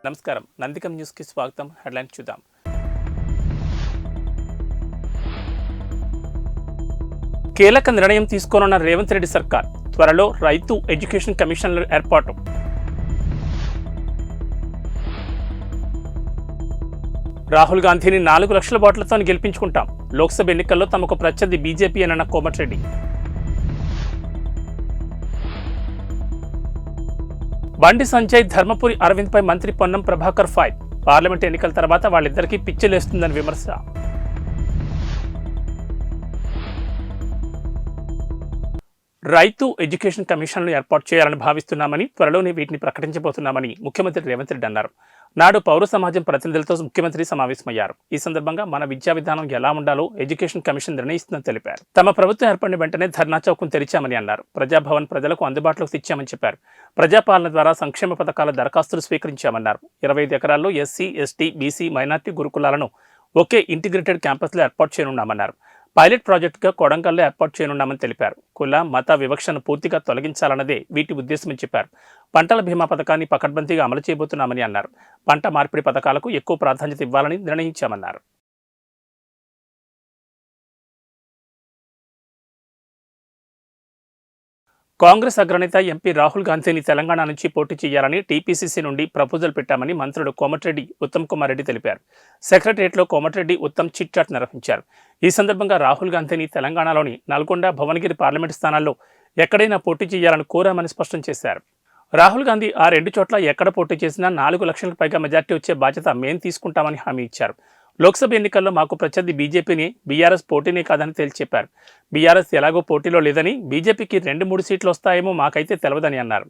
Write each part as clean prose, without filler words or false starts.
నమస్కారం. నందికం న్యూస్కి స్వాగతం. హెడ్లైన్స్ చూద్దాం. కీలక నిర్ణయం తీసుకోనున్న రేవంత్ రెడ్డి సర్కార్. త్వరలో రైతు ఎడ్యుకేషన్ కమిషన్ల ఏర్పాటు. రాహుల్ గాంధీని 4 లక్షల ఓట్లతో గెలిపించుకుంటాం. లోక్సభ ఎన్నికల్లో తమకు ప్రత్యర్థి బీజేపీ అన్న కోమటిరెడ్డి. బండి సంజయ్, ధర్మపురి అరవింద్పై మంత్రి పొన్నం ప్రభాకర్ ఫైర్. పార్లమెంట్ ఎన్నికల తర్వాత వాళ్ళిద్దరికీ పిచ్చిలేస్తుందని విమర్శ. రైతు ఎడ్యుకేషన్ కమిషన్లు ఏర్పాటు చేయాలని భావిస్తున్నామని, త్వరలోనే వీటిని ప్రకటించబోతున్నామని ముఖ్యమంత్రి రేవంత్ రెడ్డి అన్నారు. నాడు పౌర సమాజం ప్రతినిధులతో ముఖ్యమంత్రి సమావేశమయ్యారు. ఈ సందర్భంగా మన విద్యా విధానం ఎలా ఉండాలో ఎడ్యుకేషన్ కమిషన్ నిర్ణయిస్తుందని తెలిపారు. తమ ప్రభుత్వం ఏర్పడిన వెంటనే ధర్నా చౌకం తెరిచామని అన్నారు. ప్రజాభవన్ ప్రజలకు అందుబాటులోకి తెచ్చామని చెప్పారు. ప్రజాపాలన ద్వారా సంక్షేమ పథకాల దరఖాస్తులు స్వీకరించామన్నారు. 25 ఎకరాల్లో ఎస్సీ, ఎస్టీ, బీసీ, మైనార్టీ గురుకులాలను ఒకే ఇంటిగ్రేటెడ్ క్యాంపస్లో ఏర్పాటు చేయనున్నామన్నారు. పైలట్ ప్రాజెక్టుగా కొడంగల్లో ఏర్పాటు చేయనున్నామని తెలిపారు. కుల మత వివక్షను పూర్తిగా తొలగించాలన్నదే వీటి ఉద్దేశమని చెప్పారు. పంటల బీమా పథకాన్ని పకడ్బందీగా అమలు చేయబోతున్నామని అన్నారు. పంట మార్పిడి పథకాలకు ఎక్కువ ప్రాధాన్యత ఇవ్వాలని నిర్ణయించామన్నారు. కాంగ్రెస్ అగ్రనేత ఎంపీ రాహుల్ గాంధీని తెలంగాణ నుంచి పోటీ చేయాలని టీపీసీసీ నుండి ప్రపోజల్ పెట్టామని మంత్రులు కోమటిరెడ్డి, ఉత్తమ్ కుమార్ రెడ్డి తెలిపారు. సెక్రటరియట్లో కోమటిరెడ్డి, ఉత్తమ్ చిట్ చాట్ నిర్వహించారు. ఈ సందర్భంగా రాహుల్ గాంధీని తెలంగాణలోని నల్గొండ, భువనగిరి పార్లమెంటు స్థానాల్లో ఎక్కడైనా పోటీ చేయాలని కోరామని స్పష్టం చేశారు. రాహుల్ గాంధీ ఆ 2 చోట్ల ఎక్కడ పోటీ చేసినా 4 లక్షలకు పైగా మెజార్టీ వచ్చే బాధ్యత మేం తీసుకుంటామని హామీ ఇచ్చారు. లోక్సభ ఎన్నికల్లో మాకు ప్రత్యర్థి బీజేపీని, బీఆర్ఎస్ పోటీనే కాదని తేల్చి చెప్పారు. బీఆర్ఎస్ ఎలాగో పోటీలో లేదని, బీజేపీకి 2-3 సీట్లు వస్తాయేమో మాకైతే తెలవదని అన్నారు.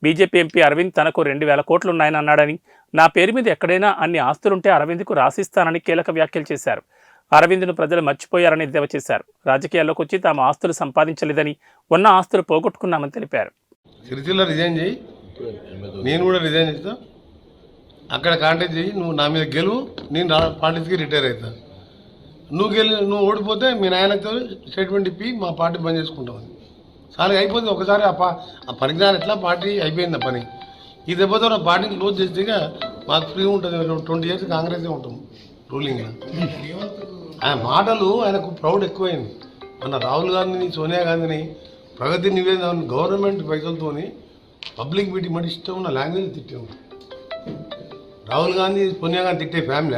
బీజేపీ ఎంపీ అరవింద్ తనకు 2,000 కోట్లున్నాయని అన్నాడని, నా పేరు మీద ఎక్కడైనా అన్ని ఆస్తులుంటే అరవింద్కు రాసిస్తానని కీలక వ్యాఖ్యలు చేశారు. అరవింద్ను ప్రజలు మర్చిపోయారని ఎద్దేవా చేశారు. రాజకీయాల్లోకి వచ్చి తాము ఆస్తులు సంపాదించలేదని, ఉన్న ఆస్తులు పోగొట్టుకున్నామని తెలిపారు. సిరిసిల్ల రిజైన్ చేయి, నేను కూడా రిజైన్ చేస్తా. అక్కడ కాంటాక్ట్ చేయి, నువ్వు నా మీద గెలువు, నేను పార్టీకి రిటైర్ అవుతా. నువ్వు ఓడిపోతే మీ నాయనతో స్టేట్మెంట్ ఇప్పి మా పార్టీ బంద్ చేసుకుంటామని. సారీ అయిపోతుంది. ఒకసారి ఆ పరిజ్ఞానం ఎట్లా పార్టీ అయిపోయింది ఆ పని. ఈ దెబ్బతో నా పార్టీని క్లోజ్ చేస్తే మాకు ఫ్రీ ఉంటుంది. 20 ఇయర్స్ కాంగ్రెసే ఉంటాం రూలింగ్. ఆయన మాటలు ఆయనకు ప్రౌడ్ ఎక్కువైంది. మన రాహుల్ గాంధీని, సోనియా గాంధీని ప్రగతి నివేదన గవర్నమెంట్ పైసలతో పబ్లిక్ మీటింగ్ మరి ఇష్టం ఉన్న లాంగ్వేజ్ తిట్టాము. రాహుల్ గాంధీ, సోనియా గాంధీ తిట్టే ఫ్యామిలీ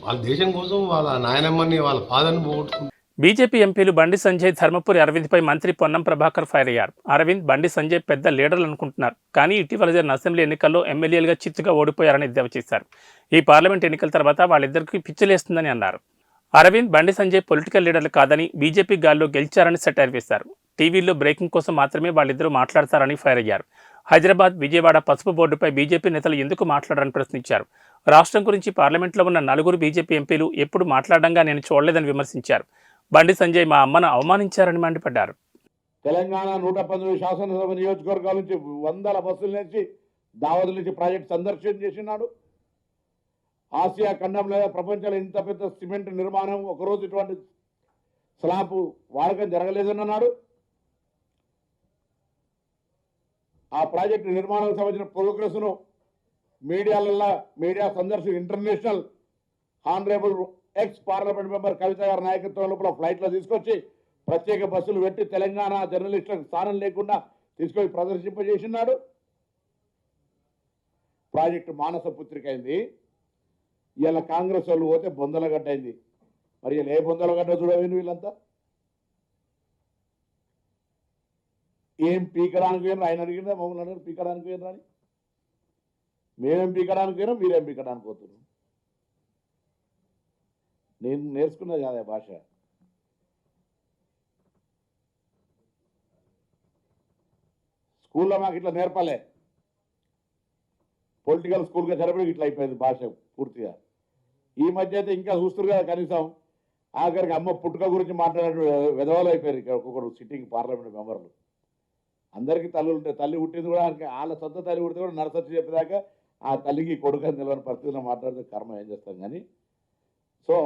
వాళ్ళ దేశం కోసం వాళ్ళ నాయనమ్మని, వాళ్ళ ఫాదర్ని పోగొట్టుకుంటారు. బీజేపీ ఎంపీలు బండి సంజయ్, ధర్మపురి అరవింద్పై మంత్రి పొన్నం ప్రభాకర్ ఫైర్ అయ్యారు. అరవింద్, బండి సంజయ్ పెద్ద లీడర్లు అనుకుంటున్నారు, కానీ ఇటీవల జరిగిన అసెంబ్లీ ఎన్నికల్లో ఎమ్మెల్యేలుగా చిత్తుగా ఓడిపోయారని ఎద్దేవా చేశారు. ఈ పార్లమెంట్ ఎన్నికల తర్వాత వాళ్ళిద్దరికీ పిచ్చిలేస్తుందని అన్నారు. అరవింద్, బండి సంజయ్ పొలిటికల్ లీడర్లు కాదని, బీజేపీ గాల్లో గెలిచారని సెటైర్ వేశారు. టీవీల్లో బ్రేకింగ్ కోసం మాత్రమే వాళ్ళిద్దరూ మాట్లాడతారని ఫైర్ అయ్యారు. హైదరాబాద్, విజయవాడ పసుపు బోర్డుపై బీజేపీ నేతలు ఎందుకు మాట్లాడారని ప్రశ్నించారు. రాష్ట్రం గురించి పార్లమెంట్లో ఉన్న 4 బీజేపీ ఎంపీలు ఎప్పుడు మాట్లాడంగా నేను చూడలేదని విమర్శించారు. బండి సంజయ్ మా అమ్మను అవమానించారని మండిపడ్డారు. తెలంగాణ 119 శాసనసభ నియోజకవర్గాల నుంచి 100 బస్సుల నుంచి దావతుల నుంచి ప్రాజెక్ట్ సందర్శన చేసినాడు. ఆసియా ఖండంలో, ప్రపంచంలో ఇంత పెద్ద సిమెంట్ నిర్మాణం ఒకరోజు ఇటువంటి స్లాబ్ వాడకం జరగలేదన్నాడు. ఆ ప్రాజెక్టు నిర్మాణానికి సంబంధించిన ప్రోగ్రెస్ను మీడియా సందర్శన international honourable ex parliament member Kavitha గారి నాయకత్వం లోపల ఫ్లైట్లో తీసుకొచ్చి ప్రత్యేక బస్సులు పెట్టి తెలంగాణ జర్నలిస్టులకు స్థానం లేకుండా తీసుకొని ప్రదర్శింపజేసినాడు. ప్రాజెక్టు మానస పుత్రిక అయింది. ఇలా కాంగ్రెస్ వాళ్ళు పోతే బొందలగడ్డ అయింది. మరి ఇలా ఏ బొందలగడ్డ చూడవేను వీళ్ళంతా? ఏం పీకడానికి పోయినారు? ఆయన అడిగిందా మమ్మల్ని అన్నారు పీకడానికి పోయినరా అని? మేమేం పీకడానికి పోయినా, మీరేం పీకడానికి పోతున్నారు? నేను నేర్చుకున్నది కాదా భాష. స్కూల్లో మాకు ఇట్లా నేర్పలే. పొలిటికల్ స్కూల్గా సరిపడి ఇట్లా అయిపోయింది భాష పూర్తిగా. ఈ మధ్య అయితే ఇంకా చూస్తారు కదా, కనీసం ఆఖరికి అమ్మ పుట్టుక గురించి మాట్లాడే విధవాలు అయిపోయారు ఇక్కడ ఒక్కొక్కరు సిట్టింగ్ పార్లమెంట్ మెంబర్లు. అందరికీ తల్లులు ఉంటాయి. తల్లి పుట్టింది కూడా వాళ్ళ సొంత తల్లి పుట్టింది కూడా నరసచ్చి చెప్పేదాకా ఆ తల్లికి కొడుకు అని తెలియని పరిస్థితిలో మాట్లాడితే కర్మ ఏం చేస్తాం. కానీ సో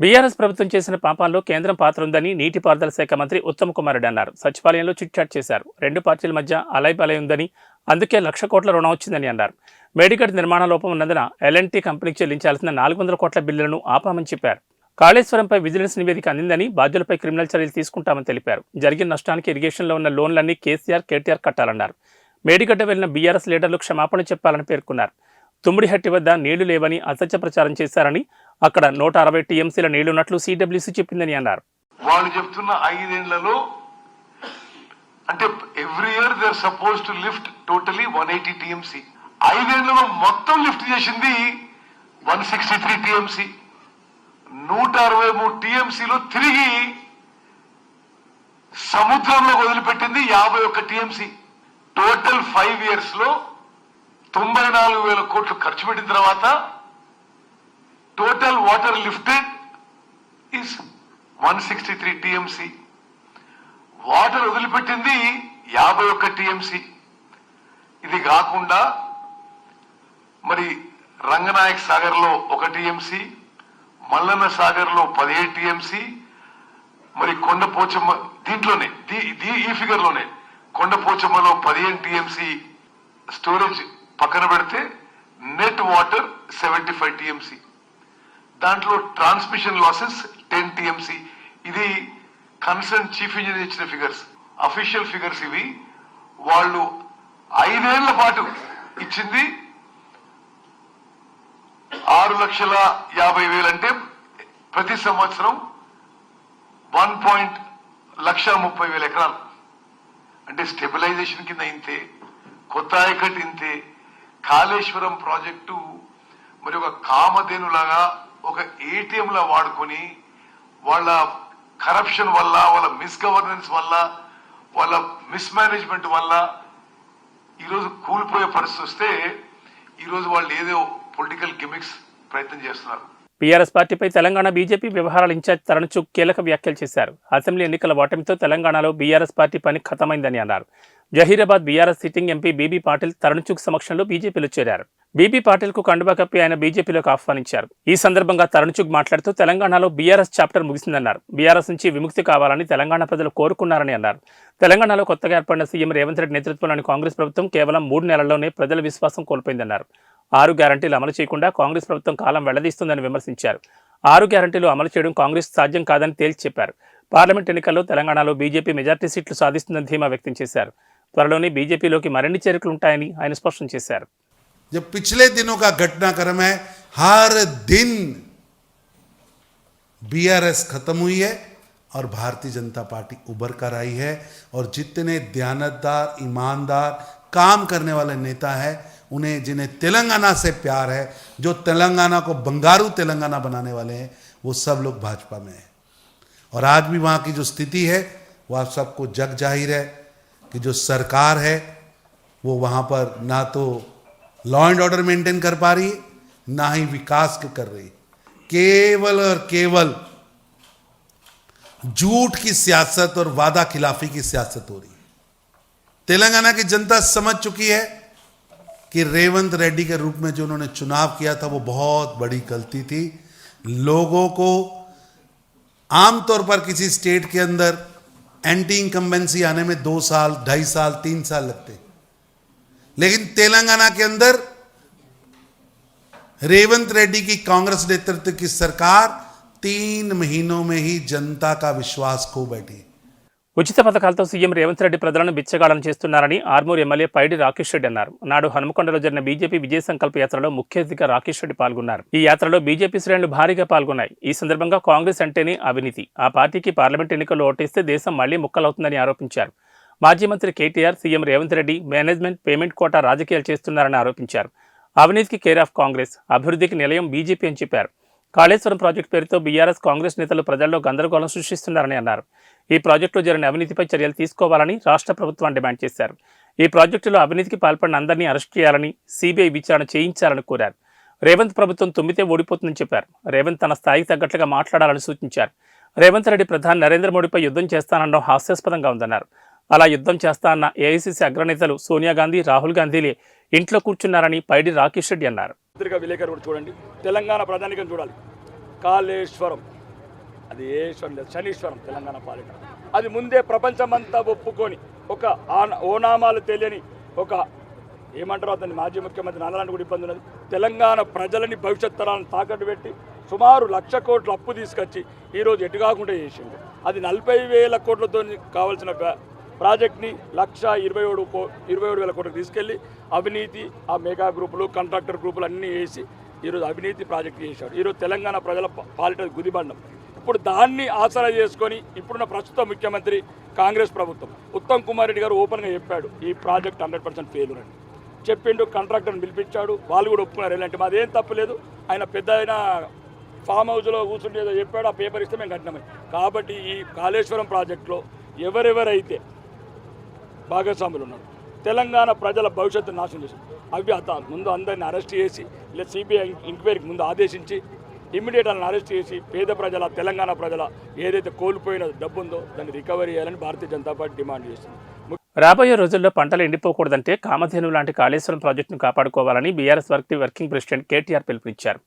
బీఆర్ఎస్ ప్రభుత్వం చేసిన పాపాల్లో కేంద్రం పాత్ర ఉందని నీటిపారుదల శాఖ మంత్రి ఉత్తమ్ కుమార్ రెడ్డి అన్నారు. సచివాలయంలో చిట్ చాట్ చేశారు. 2 పార్టీల మధ్య అలైబలై ఉందని, అందుకే 1,00,000 కోట్ల రుణం వచ్చిందని అన్నారు. మేడిగడ్డ నిర్మాణ లోపం ఉన్నందున L&T కంపెనీకి చెల్లించాల్సిన 400 కోట్ల బిల్లులను ఆపామని చెప్పారు. కాళేశ్వరంపై విజిలెన్స్ నివేదిక అందిందని, బాధ్యులపై క్రిమినల్ చర్యలు తీసుకుంటామని తెలిపారు. జరిగిన నష్టానికి ఇరిగేషన్లో ఉన్న లోన్లన్నీ కేటీఆర్ కట్టాలన్నారు. మేడిగడ్డ వెళ్లిన బీఆర్ఎస్ లీడర్లు క్షమాపణ చెప్పాలని పేర్కొన్నారు. తుమ్మిడిహట్టి వద్ద నీళ్లు లేవని అసత్య ప్రచారం చేశారని, అక్కడ 160 టీఎంసీల నీళ్లున్నట్లు CWC చెప్పిందని అన్నారు. వాళ్ళు చెప్తున్న 5 ఏళ్లలో అంటే every year they are suppose to lift totally 180 TMC. 5 ఏళ్లలో మొత్తం లిఫ్ట్ చేసింది 163 టీఎంసీ. 163 టీఎంసీలో తిరిగి సముద్రంలో వదిలిపెట్టింది 51 టీఎంసీ. టోటల్ 5 ఇయర్స్ లో 94,000 కోట్లు ఖర్చు పెట్టిన తర్వాత total water lifted is 163 TMC. Water వదిలిపెట్టింది 51 టీఎంసీ. ఇది కాకుండా మరి రంగనాయక్ సాగర్ లో 1 టీఎంసీ, మల్లన్న సాగర్ లో 17 టీఎంసీ, మరి కొండపోచమ్మ దీంట్లోనే ఈ ఫిగర్ లోనే కొండపోచమ్మలో 15 టీఎంసీ స్టోరేజ్ పక్కన పెడితే నెట్ వాటర్ 75 టీఎంసీ. దాంట్లో ట్రాన్స్మిషన్ లాసెస్ 10 టీఎంసీ. ఇది కన్సర్న్ చీఫ్ ఇంజనీర్ ఇచ్చిన ఫిగర్స్, అఫీషియల్ ఫిగర్స్ ఇవి. వాళ్ళు 5 ఏళ్ల పాటు ఇచ్చింది 6,50,000 అంటే ప్రతి సంవత్సరం 1,30,30,000 ఎకరాలు. అంటే స్టెబిలైజేషన్ కింద ఇంతే, కొత్త ఆయకట్ ఇంతే. కాళేశ్వరం ప్రాజెక్టు మరి ఒక కామధేనులాగా ఒక ATM లా వాడుకొని వాళ్ళ కరప్షన్ వల్ల, వాళ్ళ మిస్గవర్నెన్స్ వల్ల, వాళ్ళ మిస్మేనేజ్మెంట్ వల్ల ఈరోజు కూలిపోయే పరిస్థితి వస్తే ఈరోజు వాళ్ళు ఏదో పొలిటికల్ గిమిక్స్ ప్రయత్నం చేస్తున్నారు. బీఆర్ఎస్ పార్టీపై తెలంగాణ బీజేపీ వ్యవహారాల ఇన్ఛార్జ్ తరుణ్ చుగ్ కీలక వ్యాఖ్యలు చేశారు. అసెంబ్లీ ఎన్నికల ఓటమితో తెలంగాణలో బీఆర్ఎస్ పార్టీ పని ఖతమైందని అన్నారు. జహీరాబాద్ బీఆర్ఎస్ సిట్టింగ్ ఎంపీ బీబీ పాటిల్ తరుణ్ చుగ్ సమక్షంలో బీజేపీలో చేరారు. బీబీ పాటిల్ కు కండువా కప్పి ఆయన బీజేపీలోకి ఆహ్వానించారు. ఈ సందర్భంగా తరుణ్ చుగ్ మాట్లాడుతూ తెలంగాణలో బీఆర్ఎస్ చాప్టర్ ముగిసిందన్నారు. బీఆర్ఎస్ నుంచి విముక్తి కావాలని తెలంగాణ ప్రజలు కోరుకున్నారని అన్నారు. తెలంగాణలో కొత్తగా ఏర్పడిన సీఎం రేవంత్ రెడ్డి నేతృత్వంలోని కాంగ్రెస్ ప్రభుత్వం కేవలం 3 నెలల్లోనే ప్రజల విశ్వాసం కోల్పోయిందన్నారు. 6 గ్యారంటీలు అమలు చేయకుండా కాంగ్రెస్ ప్రభుత్వం కాలం వెళ్లదీస్తుందని విమర్శించారు. 6 గ్యారంటీలు అమలు చేయడం కాంగ్రెస్ సాధ్యం కాదని తేల్చి చెప్పారు. పార్లమెంట్ ఎన్నికల్లో తెలంగాణలో బీజేపీ మెజార్టీ సీట్లు సాధిస్తుందని ధీమా వ్యక్తం చేశారు. త్వరలోనే బీజేపీలోకి మరిన్ని చేరికలుంటాయని ఆయన స్పష్టం చేశారు. जब पिछले दिनों का घटनाक्रम है, हर दिन बीआरएस खत्म हुई है और भारतीय जनता पार्टी उभर कर आई है. और जितने दयानतदार, ईमानदार, काम करने वाले नेता है, उन्हें जिन्हें तेलंगाना से प्यार है, जो तेलंगाना को बंगारू तेलंगाना बनाने वाले हैं, वो सब लोग भाजपा में हैं. और आज भी वहाँ की जो स्थिति है वो आप सबको जग जाहिर है कि जो सरकार है वो वहाँ पर ना तो लॉ एंड ऑर्डर मेंटेन कर पा रही है, ना ही विकास कर रही है. केवल और केवल झूठ की सियासत और वादा खिलाफी की सियासत हो रही है. तेलंगाना की जनता समझ चुकी है कि रेवंत रेड्डी के रूप में जो उन्होंने चुनाव किया था वो बहुत बड़ी गलती थी. लोगों को आमतौर पर किसी स्टेट के अंदर एंटी इनकम्बेंसी आने में 2 साल, 2.5 साल, 3 साल लगते, लेकिन तेलंगाना के अंदर रेवंत रेड्डी की कांग्रेस नेतृत्व की सरकार 3 महीनों में ही जनता का विश्वास खो बैठी. ఉచిత పథకాలతో సీఎం రేవంత్ రెడ్డి ప్రజలను బిచ్చగాళ్లను చేస్తున్నారని ఆర్మూర్ ఎమ్మెల్యే పైడి రాకేష్ రెడ్డి అన్నారు. నాడు హనుమకొండలో జరిగిన బీజేపీ విజయ సంకల్ప యాత్రలో ముఖ్య అతిథిగా రాకేష్ రెడ్డి పాల్గొన్నారు. ఈ యాత్రలో బీజేపీ శ్రేణులు భారీగా పాల్గొన్నాయి. ఈ సందర్భంగా కాంగ్రెస్ అంటేనే అవినీతి, ఆ పార్టీకి పార్లమెంట్ ఎన్నికల్లో ఓటేస్తే దేశం మళ్లీ ముక్కలవుతుందని ఆరోపించారు. మాజీ మంత్రి KTR, CM Revanth Reddy management, payment quota రాజకీయాలు చేస్తున్నారని ఆరోపించారు. అవినీతికి కేర్ ఆఫ్ కాంగ్రెస్, అభివృద్ధికి నిలయం బీజేపీ అని చెప్పారు. కాళేశ్వరం ప్రాజెక్టు పేరుతో బీఆర్ఎస్, కాంగ్రెస్ నేతలు ప్రజల్లో గందరగోళం సృష్టిస్తున్నారని అన్నారు. ఈ ప్రాజెక్టులో జరిగిన అవినీతిపై చర్యలు తీసుకోవాలని రాష్ట్ర ప్రభుత్వాన్ని డిమాండ్ చేశారు. ఈ ప్రాజెక్టులో అవినీతికి పాల్పడిన అందరినీ అరెస్ట్ చేయాలని, సిబిఐ విచారణ చేయించాలని కోరారు. రేవంత్ ప్రభుత్వం తుమ్మితే ఓడిపోతుందని చెప్పారు. రేవంత్ తన స్థాయికి తగ్గట్లుగా మాట్లాడాలని సూచించారు. రేవంత్ రెడ్డి ప్రధాని నరేంద్ర మోడీపై యుద్ధం చేస్తానడం హాస్యాస్పదంగా ఉందన్నారు. అలా యుద్ధం చేస్తా అన్న ఏఐసీసీ అగ్రనేతలు సోనియా గాంధీ, రాహుల్ గాంధీలే ఇంట్లో కూర్చున్నారని పైడి రాకేష్ రెడ్డి అన్నారు. విలేకరు చూడండి, తెలంగాణ ప్రధానికం చూడాలి. కాళేశ్వరం అది ఏశ్వరం లేదు, శనీశ్వరం తెలంగాణ పాలిట. అది ముందే ప్రపంచమంతా ఒప్పుకొని ఒక ఓనామాలు తెలియని ఒక ఏమంటారు అతని మాజీ ముఖ్యమంత్రి నాలాంటి కూడా ఇబ్బంది ఉన్నది. తెలంగాణ ప్రజలని భవిష్యత్ తరాలను తాకట్టు పెట్టి సుమారు 1,00,000 కోట్ల అప్పు తీసుకొచ్చి ఈరోజు ఎటు కాకుండా చేసిండు. అది 40,000 కోట్లతో కావాల్సిన ప్రాజెక్ట్ని 1,27,000 కోట్లకు తీసుకెళ్ళి అవినీతి ఆ మెగా గ్రూపులు కాంట్రాక్టర్ గ్రూపులు అన్నీ వేసి ఈరోజు అవినీతి ప్రాజెక్ట్ చేశాడు. ఈరోజు తెలంగాణ ప్రజల పాలిట గుదిబండం. ఇప్పుడు దాన్ని ఆసరా చేసుకొని ఇప్పుడున్న ప్రస్తుత ముఖ్యమంత్రి కాంగ్రెస్ ప్రభుత్వం ఉత్తమ్ కుమార్ రెడ్డి గారు ఓపెన్గా చెప్పాడు ఈ ప్రాజెక్ట్ 100% ఫెయిల్యూర్ అని చెప్పిండు. కాంట్రాక్టర్ని పిలిపించాడు, వాళ్ళు కూడా ఒప్పుకున్నారు. ఇలాంటి మాదేం తప్పలేదు, ఆయన పెద్ద ఆయన ఫామ్ హౌస్లో కూర్చుంటే ఏదో చెప్పాడు, ఆ పేపర్ ఇస్తే మేము కట్టినామని. కాబట్టి ఈ కాళేశ్వరం ప్రాజెక్టులో ఎవరెవరైతే భాగస్వాములు ఉన్నారు తెలంగాణ ప్రజల భవిష్యత్తు నాశనం చేశారు. అవి ముందు అందరిని అరెస్ట్ చేసి లేదా సిబిఐ ఎంక్వైరీకి ముందు ఆదేశించి ఇమ్మీడియట్ వాళ్ళని అరెస్ట్ చేసి పేద ప్రజల తెలంగాణ ప్రజల ఏదైతే కోల్పోయిన డబ్బు ఉందో దాన్ని రికవరీ చేయాలని భారతీయ జనతా పార్టీ డిమాండ్ చేస్తుంది. రాబోయే రోజుల్లో పంటలు ఎండిపోకూడదంటే కామధేను లాంటి కాళేశ్వరం ప్రాజెక్టును కాపాడుకోవాలని బీఆర్ఎస్ వర్కింగ్ ప్రెసిడెంట్ కేటీఆర్ పిలుపునిచ్చారు.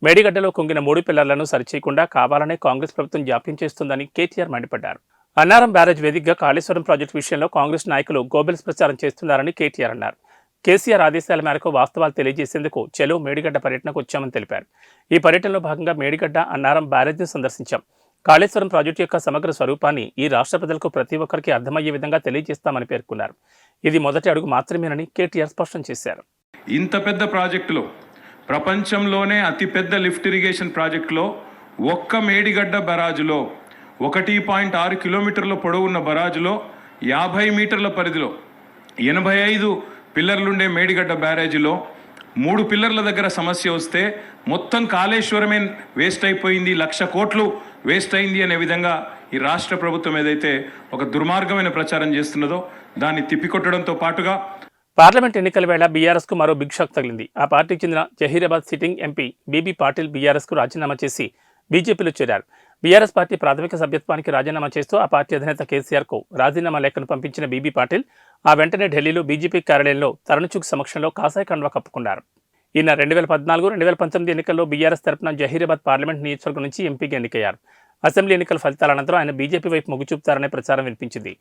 మేడిగడ్డలో కుంగిన 3 పిల్లర్లను సరిచేయకుండా కావాలనే కాంగ్రెస్ ప్రభుత్వం జాప్యం చేస్తుందని కేటీఆర్ మండిపడ్డారు. అన్నారం బ్యారేజ్ వేదికగా కాళేశ్వరం ప్రాజెక్టు విషయంలో కాంగ్రెస్ నాయకులు గోబెల్స్ ప్రచారం చేస్తున్నారని కేటీఆర్ అన్నారు. కేసీఆర్ ఆదేశాల మేరకు వాస్తవాలు తెలియజేసేందుకు చెలో మేడిగడ్డ పర్యటనకు వచ్చామని తెలిపారు. ఈ పర్యటనలో భాగంగా మేడిగడ్డ అన్నారం బ్యారేజ్ను సందర్శించాం. కాళేశ్వరం ప్రాజెక్టు యొక్క సమగ్ర స్వరూపాన్ని ఈ రాష్ట్ర ప్రజలకు ప్రతి ఒక్కరికి అర్థమయ్యే విధంగా తెలియజేస్తామని పేర్కొన్నారు. ఇది మొదటి అడుగు మాత్రమేనని కేటీఆర్ స్పష్టం చేశారు. ఇంత పెద్ద ప్రాజెక్టులో, ప్రపంచంలోనే అతిపెద్ద లిఫ్ట్ ఇరిగేషన్ ప్రాజెక్టులో ఒక్క మేడిగడ్డ బరాజులో 1.6 కిలోమీటర్ల పొడవున్న బరాజులో 50 మీటర్ల పరిధిలో 85 పిల్లర్లుండే మేడిగడ్డ బ్యారేజీలో 3 పిల్లర్ల దగ్గర సమస్య వస్తే మొత్తం కాళేశ్వరమే వేస్ట్ అయిపోయింది, 1,00,000 కోట్లు వేస్ట్ అయింది అనే విధంగా ఈ రాష్ట్ర ప్రభుత్వం ఏదైతే ఒక దుర్మార్గమైన ప్రచారం చేస్తున్నదో దాన్ని తిప్పికొట్టడంతో పాటుగా పార్లమెంట్ ఎన్నికల వేళ బీఆర్ఎస్కు మరో బిగ్ షాక్ తగిలింది. ఆ పార్టీకి చెందిన జహీరాబాద్ సిట్టింగ్ ఎంపీ బీబీ పాటిల్ బీఆర్ఎస్కు రాజీనామా చేసి బీజేపీలో చేరారు. బీఆర్ఎస్ పార్టీ ప్రాథమిక సభ్యత్వానికి రాజీనామా చేస్తూ ఆ పార్టీ అధినేత కేసీఆర్కు రాజీనామా లేఖను పంపించిన బీబీ పాటిల్ ఆ వెంటనే ఢిల్లీలో బీజేపీ కార్యాలయంలో తరుణ్చుగ్ సమక్షంలో కాషాయ కండువా కప్పుకున్నారు. ఈయన 2014-2019 ఎన్నికల్లో బీఆర్ఎస్ తరపున జహీరాబాద్ పార్లమెంట్ నియోజకవర్గం నుంచి ఎంపీగా ఎన్నికయ్యారు. అసెంబ్లీ ఎన్నికల ఫలితాల అనంతరం ఆయన బీజేపీ వైపు మొగ్గు చూపుతారనే ప్రచారం వినిపించింది.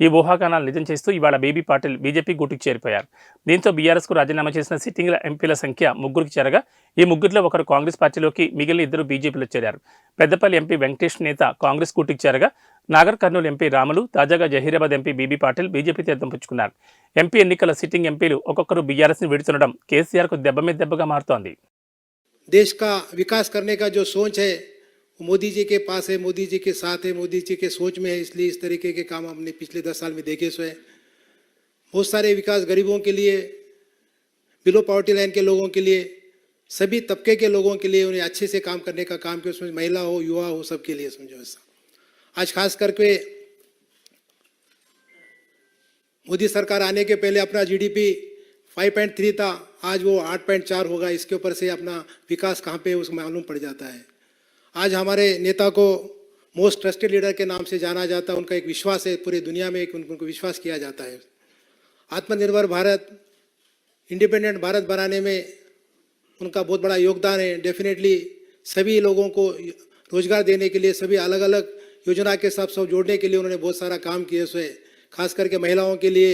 ఈ ఊహాగానాలు నిజం చేస్తూ ఇవాళ బీబీ పాటిల్ బీజేపీ గూటికి చేరిపోయారు. దీంతో బీఆర్ఎస్కు రాజీనామా చేసిన సిట్టింగ్ ఎంపీల సంఖ్య 3కి చేరగా ఈ 3లో ఒకరు కాంగ్రెస్ పార్టీలోకి, మిగిలిన 2 బీజేపీలో చేరారు. పెద్దపల్లి ఎంపీ వెంకటేష్ నేత కాంగ్రెస్ గూటికి చేరగా నాగర్ కర్నూలు ఎంపీ రాములు, తాజాగా జహీరాబాద్ ఎంపీ బీబీ పాటిల్ బీజేపీ తీర్థం పుచ్చుకున్నారు. ఎంపీ ఎన్నికల సిట్టింగ్ ఎంపీలు ఒక్కొక్కరు బీఆర్ఎస్ని విడుతుండడం కేసీఆర్కు దెబ్బ మీద దెబ్బగా మారుతోంది. देश का विकास करने का जो सोच है वो मोदी जी के पास है, मोदी जी के साथ है, मोदी जी के सोच में है, इसलिए इस तरीके के काम हमने पिछले 10 साल में देखे सो है। बहुत सारे विकास गरीबों के लिए, बिलो पॉवर्टी लाइन के लोगों के लिए, सभी तबके के लोगों के लिए उन्हें अच्छे से काम करने का काम किया, उसमें महिला हो, युवा हो, सबके लिए समझो ऐसा। आज खास करके मोदी सरकार आने के पहले अपना जीडीपी 5.3 था, आज वो 8.4 होगा। इसके ऊपर से अपना विकास कहाँ पे उसको मालूम पड़ जाता है। आज हमारे नेता को मोस्ट ट्रस्टेड लीडर के नाम से जाना जाता है, उनका एक विश्वास है, पूरी दुनिया में उनको विश्वास किया जाता है। आत्मनिर्भर भारत, इंडिपेंडेंट भारत बनाने में उनका बहुत बड़ा योगदान है। डेफिनेटली सभी लोगों को रोजगार देने के लिए, सभी अलग अलग योजना के साथ सब जोड़ने के लिए उन्होंने बहुत सारा काम किए हुए। खास करके महिलाओं के लिए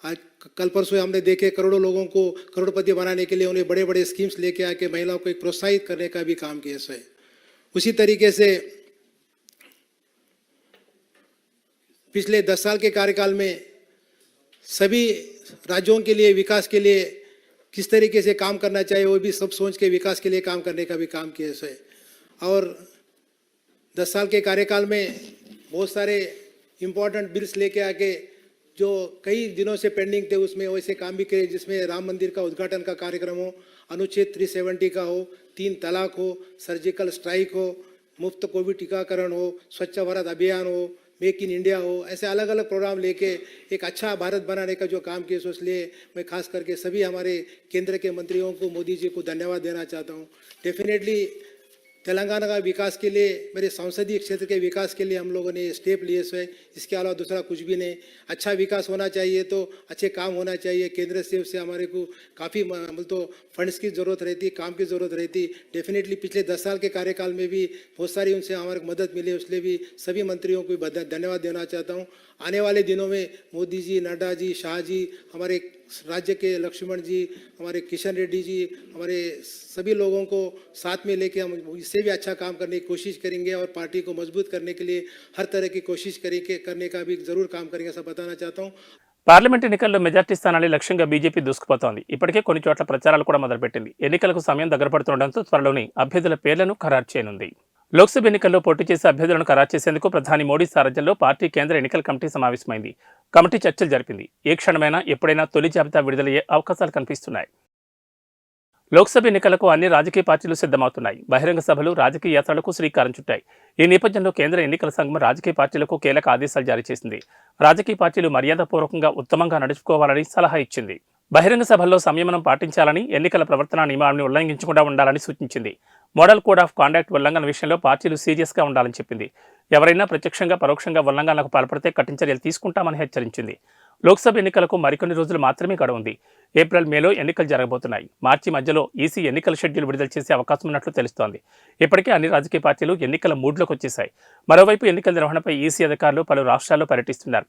आज कल परसों हमने देखे करोड़ों लोगों को करोड़पति बनाने के लिए उन्हें बड़े बड़े स्कीम्स लेके आके महिलाओं को एक प्रोत्साहित करने का भी काम किया है। उसी तरीके से पिछले 10 साल के कार्यकाल में सभी राज्यों के लिए विकास के लिए किस तरीके से काम करना चाहिए वो भी सब सोच के विकास के लिए काम करने का भी काम किया है। और 10 साल के कार्यकाल में बहुत सारे इम्पोर्टेंट बिल्स लेके आके जो कई दिनों से पेंडिंग थे उसमें वैसे काम भी करे, जिसमें राम मंदिर का उद्घाटन का कार्यक्रम हो, अनुच्छेद 370 का हो, 3 तलाक हो, सर्जिकल स्ट्राइक हो, मुफ्त कोविड टीकाकरण हो, स्वच्छ भारत अभियान हो, मेक इन इंडिया हो, ऐसे अलग अलग प्रोग्राम लेके एक अच्छा भारत बनाने का जो काम किया, सो इसलिए मैं खास करके सभी हमारे केंद्र के मंत्रियों को, मोदी जी को धन्यवाद देना चाहता हूँ। डेफिनेटली तेलंगाना का विकास के लिए, मेरे संसदीय क्षेत्र के विकास के लिए हम लोगों ने स्टेप लिए हुए, इसके अलावा दूसरा कुछ भी नहीं। अच्छा विकास होना चाहिए तो अच्छे काम होना चाहिए। केंद्र से हमारे को काफ़ी मतलब तो फंड्स की ज़रूरत रहती, काम की ज़रूरत रहती। डेफिनेटली पिछले 10 साल के कार्यकाल में भी बहुत सारी उनसे हमारे को मदद मिली, इसलिए भी सभी मंत्रियों को धन्यवाद देना चाहता हूँ। आने वाले दिनों में मोदी जी, नड्डा जी, शाह जी, हमारे राज्य के लक्ष्मण जी, हमारे किशन रेड्डी जी, हमारे सभी लोगों को साथ में लेके हम इससे भी अच्छा काम करने की कोशिश करेंगे और पार्टी को मजबूत करने के लिए हर तरह की कोशिश करने का भी जरूर काम करेंगे, ऐसा बताना चाहता हूँ। పార్లమెంట్ ఎన్నికల్లో మెజార్టీ స్థానాన్ని లక్ష్యంగా బీజేపీ దూసుకుపోతోంది. ఇప్పటికే కొన్ని చోట్ల ప్రచారాలు కూడా మొదలుపెట్టింది. ఎన్నికలకు సమయం దగ్గర పడుతుండటంతో త్వరలోనే అభ్యర్థుల పేర్లను ఖరారు చేయనుంది. లోక్సభ ఎన్నికల్లో పోటీ చేసే అభ్యర్థులను ఖరారు చేసేందుకు ప్రధాని మోడీ సారథ్యంలో పార్టీ కేంద్ర ఎన్నికల కమిటీ సమావేశమైంది. కమిటీ చర్చలు జరిపింది. ఏ క్షణమైనా ఎప్పుడైనా తొలి జాబితా విడుదలయ్యే అవకాశాలు కనిపిస్తున్నాయి. లోక్సభ ఎన్నికలకు అన్ని రాజకీయ పార్టీలు సిద్ధమవుతున్నాయి. బహిరంగ సభలు, రాజకీయ యాత్రలకు శ్రీకారం చుట్టాయి. ఈ నేపథ్యంలో కేంద్ర ఎన్నికల సంఘం రాజకీయ పార్టీలకు కీలక ఆదేశాలు జారీ చేసింది. రాజకీయ పార్టీలు మర్యాదపూర్వకంగా ఉత్తమంగా నడుచుకోవాలని సలహా ఇచ్చింది. బహిరంగ సభల్లో సంయమనం పాటించాలని, ఎన్నికల ప్రవర్తన నియమాలను ఉల్లంఘించకుండా ఉండాలని సూచించింది. మోడల్ కోడ్ ఆఫ్ కాండక్ట్ ఉల్లంఘన విషయంలో పార్టీలు సీరియస్గా ఉండాలని చెప్పింది. ఎవరైనా ప్రత్యక్షంగా పరోక్షంగా ఉల్లంఘనలకు పాల్పడితే కఠిన చర్యలు తీసుకుంటామని హెచ్చరించింది. లోక్సభ ఎన్నికలకు మరికొన్ని రోజులు మాత్రమే గడువు ఉంది. ఏప్రిల్, మేలో ఎన్నికలు జరగబోతున్నాయి. మార్చి మధ్యలో ఈసీ ఎన్నికల షెడ్యూల్ విడుదల చేసే అవకాశం ఉన్నట్లు తెలుస్తోంది. ఇప్పటికే అన్ని రాజకీయ పార్టీలు ఎన్నికల మూడ్లోకి వచ్చేశాయి. మరోవైపు ఎన్నికల నిర్వహణపై ఈసీ అధికారులు పలు రాష్ట్రాల్లో పర్యటిస్తున్నారు.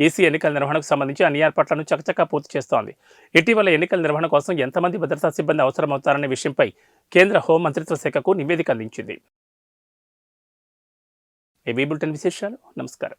ఈసీ ఎన్నికల నిర్వహణకు సంబంధించి అన్ని ఏర్పాట్లను చకచకా పూర్తి చేస్తోంది. ఇటీవల ఎన్నికల నిర్వహణ కోసం ఎంతమంది భద్రతా సిబ్బంది అవసరమవుతారనే విషయంపై కేంద్ర హోం మంత్రిత్వ శాఖకు నివేదిక అందించింది. ఏబీ బులెటిన్ విశేషాలు. నమస్కారం.